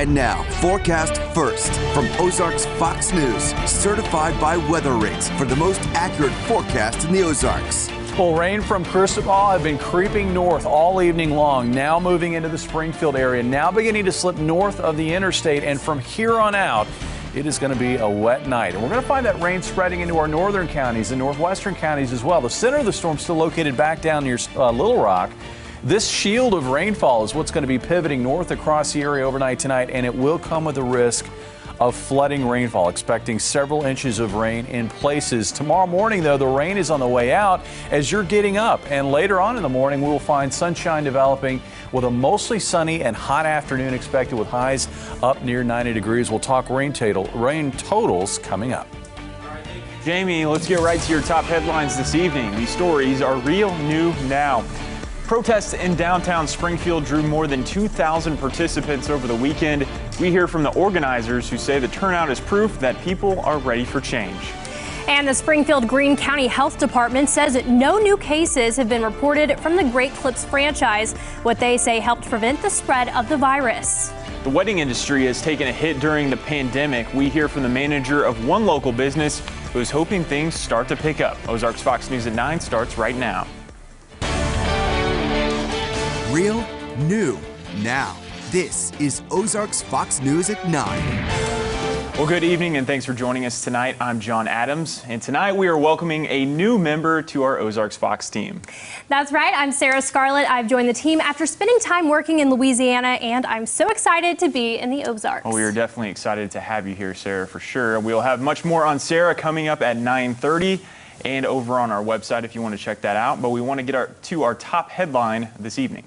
And now, Forecast First from Ozarks Fox News, certified by Weather Rates for the most accurate forecast in the Ozarks. Well, rain from Cristobal have been creeping north all evening long, now moving into the Springfield area, now beginning to slip north of the interstate, and from here on out, it is going to be a wet night. And we're going to find that rain spreading into our northern counties and northwestern counties as well. The center of the storm still located back down near Little Rock. This shield of rainfall is what's going to be pivoting north across the area overnight tonight, and it will come with the risk of flooding rainfall, expecting several inches of rain in places. Tomorrow morning, though, the rain is on the way out as you're getting up, and later on in the morning, we'll find sunshine developing with a mostly sunny and hot afternoon expected with highs up near 90 degrees. We'll talk rain totals coming up. Jamie, let's get right to your top headlines this evening. These stories are real new now. Protests in downtown Springfield drew more than 2,000 participants over the weekend. We hear from the organizers who say the turnout is proof that people are ready for change. And the Springfield Greene County Health Department says that no new cases have been reported from the Great Clips franchise, what they say helped prevent the spread of the virus. The wedding industry has taken a hit during the pandemic. We hear from the manager of one local business who is hoping things start to pick up. Ozarks Fox News at 9 starts right now. Real, new, now. This is Ozarks Fox News at 9. Well, good evening and thanks for joining us tonight. I'm John Adams, and tonight we are welcoming a new member to our Ozarks Fox team. That's right. I'm Sarah Scarlett. I've joined the team after spending time working in Louisiana, and I'm so excited to be in the Ozarks. Well, we are definitely excited to have you here, Sarah, for sure. We'll have much more on Sarah coming up at 9:30. And over on our website if you want to check that out. But we want to get to our top headline this evening.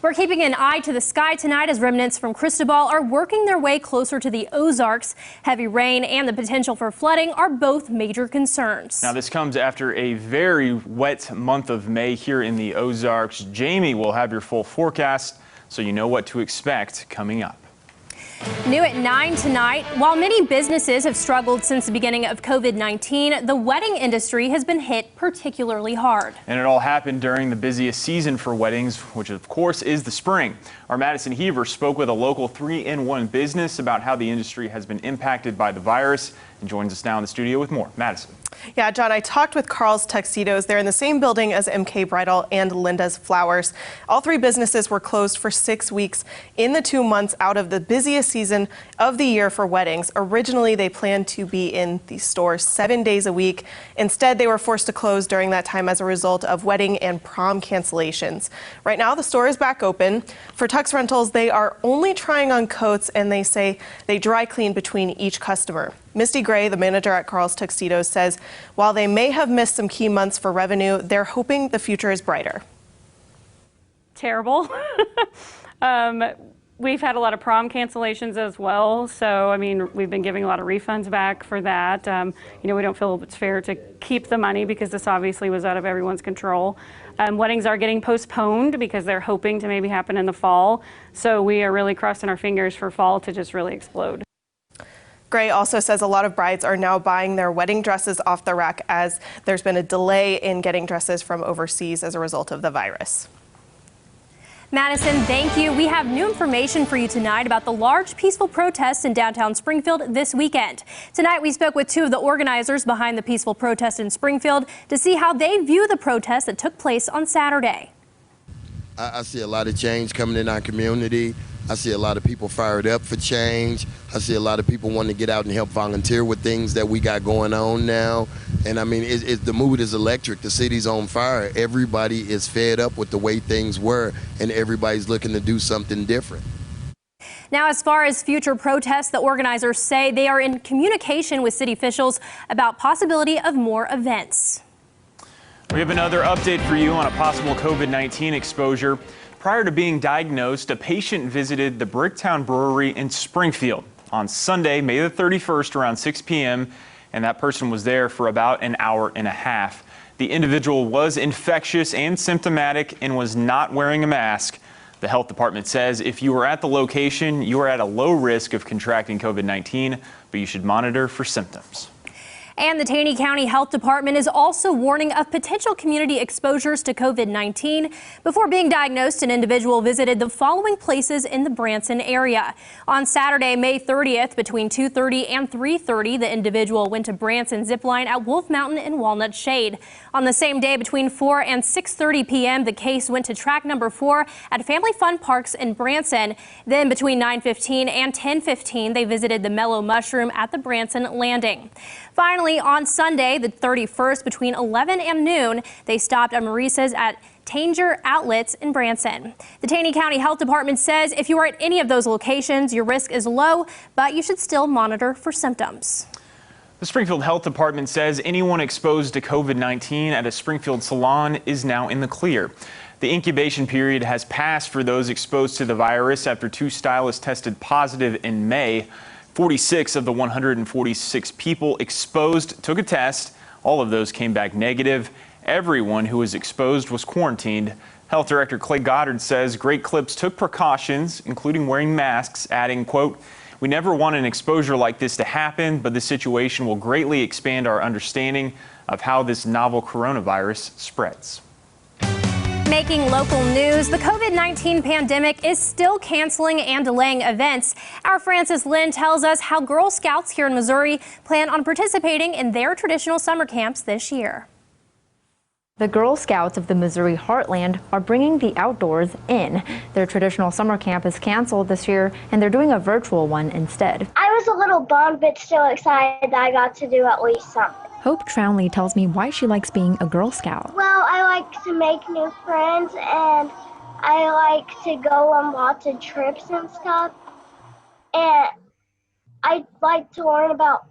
We're keeping an eye to the sky tonight as remnants from Cristobal are working their way closer to the Ozarks. Heavy rain and the potential for flooding are both major concerns. Now, this comes after a very wet month of May here in the Ozarks. Jamie will have your full forecast so you know what to expect coming up. New at 9 tonight, while many businesses have struggled since the beginning of COVID-19, the wedding industry has been hit particularly hard. And it all happened during the busiest season for weddings, which of course is the spring. Our Madison Heaver spoke with a local 3-in-1 business about how the industry has been impacted by the virus and joins us now in the studio with more. Madison. Yeah, John, I talked with Carl's Tuxedos. They're in the same building as MK Bridal and Linda's Flowers. All three businesses were closed for 6 weeks in the 2 months out of the busiest season of the year for weddings. Originally, they planned to be in these stores 7 days a week. Instead, they were forced to close during that time as a result of wedding and prom cancellations. Right now, the store is back open. For Tux Rentals, they are only trying on coats, and they say they dry clean between each customer. Misty Gray, the manager at Carl's Tuxedos, says while they may have missed some key months for revenue, they're hoping the future is brighter. Terrible. We've had a lot of prom cancellations as well. So, I mean, we've been giving a lot of refunds back for that. We don't feel it's fair to keep the money because this obviously was out of everyone's control. Weddings are getting postponed because they're hoping to maybe happen in the fall. So we are really crossing our fingers for fall to just really explode. Gray also says a lot of brides are now buying their wedding dresses off the rack as there's been a delay in getting dresses from overseas as a result of the virus. Madison, thank you. We have new information for you tonight about the large peaceful protests in downtown Springfield this weekend. Tonight, we spoke with two of the organizers behind the peaceful protest in Springfield to see how they view the protest that took place on Saturday. I see a lot of change coming in our community. I see a lot of people fired up for change. I see a lot of people wanting to get out and help volunteer with things that we got going on now. And I mean, the mood is electric. The city's on fire. Everybody is fed up with the way things were, and everybody's looking to do something different. Now, as far as future protests, the organizers say they are in communication with city officials about possibility of more events. We have another update for you on a possible COVID-19 exposure. Prior to being diagnosed, a patient visited the Bricktown Brewery in Springfield on Sunday, May the 31st, around 6 p.m., and that person was there for about an hour and a half. The individual was infectious and symptomatic and was not wearing a mask. The health department says if you were at the location, you are at a low risk of contracting COVID-19, but you should monitor for symptoms. And the Taney County Health Department is also warning of potential community exposures to COVID-19. Before being diagnosed, an individual visited the following places in the Branson area. On Saturday, May 30th, between 2:30 and 3:30, the individual went to Branson Zipline at Wolf Mountain and Walnut Shade. On the same day, between 4 and 6:30 p.m., the case went to track number 4 at Family Fun Parks in Branson. Then between 9:15 and 10:15, they visited the Mellow Mushroom at the Branson Landing. Finally, on Sunday, the 31st, between 11 and noon, they stopped at Maurice's at Tanger Outlets in Branson. The Taney County Health Department says if you are at any of those locations, your risk is low, but you should still monitor for symptoms. The Springfield Health Department says anyone exposed to COVID-19 at a Springfield salon is now in the clear. The incubation period has passed for those exposed to the virus after 2 stylists tested positive in May. 46 of the 146 people exposed took a test. All of those came back negative. Everyone who was exposed was quarantined. Health Director Clay Goddard says Great Clips took precautions, including wearing masks, adding, quote, "We never want an exposure like this to happen, but the situation will greatly expand our understanding of how this novel coronavirus spreads." Making local news, the COVID-19 pandemic is still canceling and delaying events. Our Frances Lynn tells us how Girl Scouts here in Missouri plan on participating in their traditional summer camps this year. The Girl Scouts of the Missouri Heartland are bringing the outdoors in. Their traditional summer camp is canceled this year, and they're doing a virtual one instead. I was a little bummed, but still excited that I got to do at least something. Hope Trownley tells me why she likes being a Girl Scout. Well, I like to make new friends, and I like to go on lots of trips and stuff. And I like to learn about,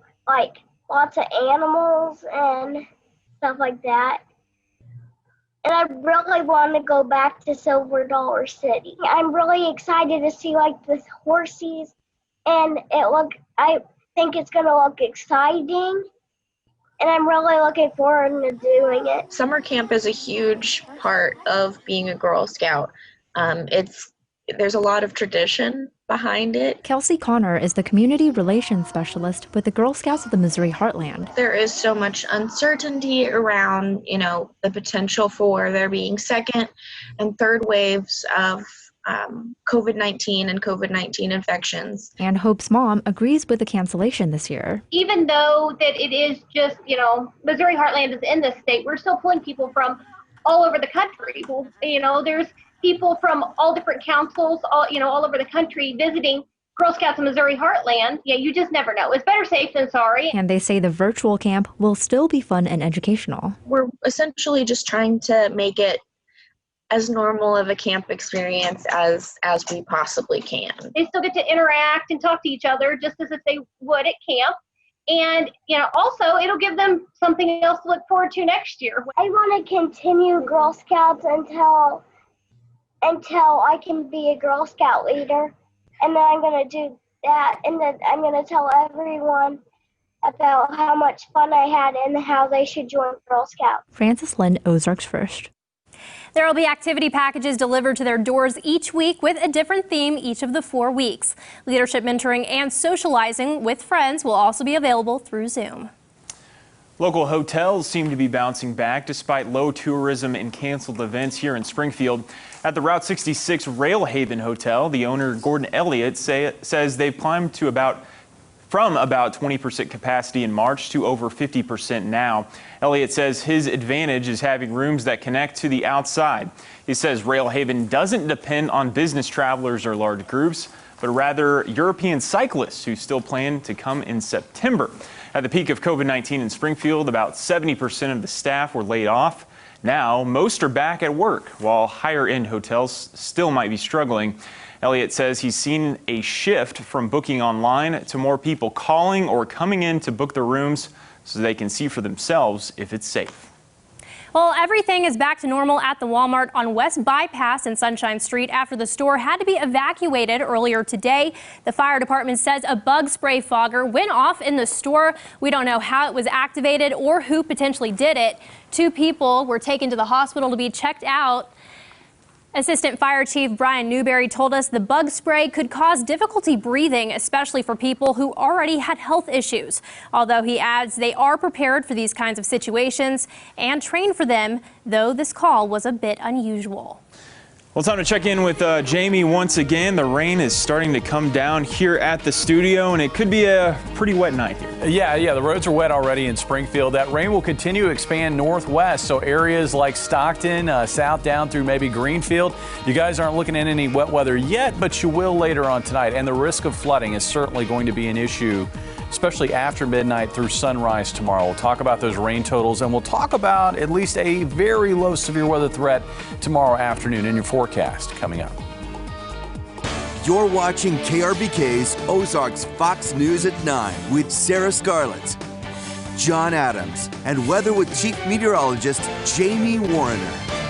lots of animals and stuff like that. And I really want to go back to Silver Dollar City. I'm really excited to see, the horses, and I think it's going to look exciting. And I'm really looking forward to doing it. Summer camp is a huge part of being a Girl Scout. There's a lot of tradition behind it. Kelsey Connor is the community relations specialist with the Girl Scouts of the Missouri Heartland. There is so much uncertainty around, the potential for there being second and third waves of COVID-19 and COVID-19 infections. And Hope's mom agrees with the cancellation this year. Even though that it is just, Missouri Heartland is in this state, we're still pulling people from all over the country. There's people from all different councils, all over the country visiting Girl Scouts of Missouri Heartland. Yeah, you just never know. It's better safe than sorry. And they say the virtual camp will still be fun and educational. We're essentially just trying to make it as normal of a camp experience as we possibly can. They still get to interact and talk to each other just as if they would at camp. And, also it'll give them something else to look forward to next year. I want to continue Girl Scouts until I can be a Girl Scout leader. And then I'm going to do that. And then I'm going to tell everyone about how much fun I had and how they should join Girl Scouts. Frances Lynn, Ozarks First. There will be activity packages delivered to their doors each week with a different theme each of the 4 weeks. Leadership mentoring and socializing with friends will also be available through Zoom. Local hotels seem to be bouncing back despite low tourism and canceled events here in Springfield. At the Route 66 Railhaven Hotel, the owner, Gordon Elliott, says they've climbed to from about 20% capacity in March to over 50% now. Elliott says his advantage is having rooms that connect to the outside. He says Railhaven doesn't depend on business travelers or large groups, but rather European cyclists who still plan to come in September. At the peak of COVID-19 in Springfield, about 70% of the staff were laid off. Now, most are back at work, while higher-end hotels still might be struggling. Elliott says he's seen a shift from booking online to more people calling or coming in to book the rooms so they can see for themselves if it's safe. Well, everything is back to normal at the Walmart on West Bypass and Sunshine Street after the store had to be evacuated earlier today. The fire department says a bug spray fogger went off in the store. We don't know how it was activated or who potentially did it. 2 people were taken to the hospital to be checked out. Assistant Fire Chief Brian Newberry told us the bug spray could cause difficulty breathing, especially for people who already had health issues. Although he adds they are prepared for these kinds of situations and trained for them, though this call was a bit unusual. Well, time to check in with Jamie once again. The rain is starting to come down here at the studio, and it could be a pretty wet night here. Yeah, the roads are wet already in Springfield. That rain will continue to expand northwest, so areas like Stockton, south down through maybe Greenfield. You guys aren't looking at any wet weather yet, but you will later on tonight. And the risk of flooding is certainly going to be an issue, especially after midnight through sunrise tomorrow. We'll talk about those rain totals, and we'll talk about at least a very low severe weather threat tomorrow afternoon in your forecast coming up. You're watching KRBK's Ozarks Fox News at 9 with Sarah Scarlett, John Adams, and Weather with Chief Meteorologist Jamie Warner.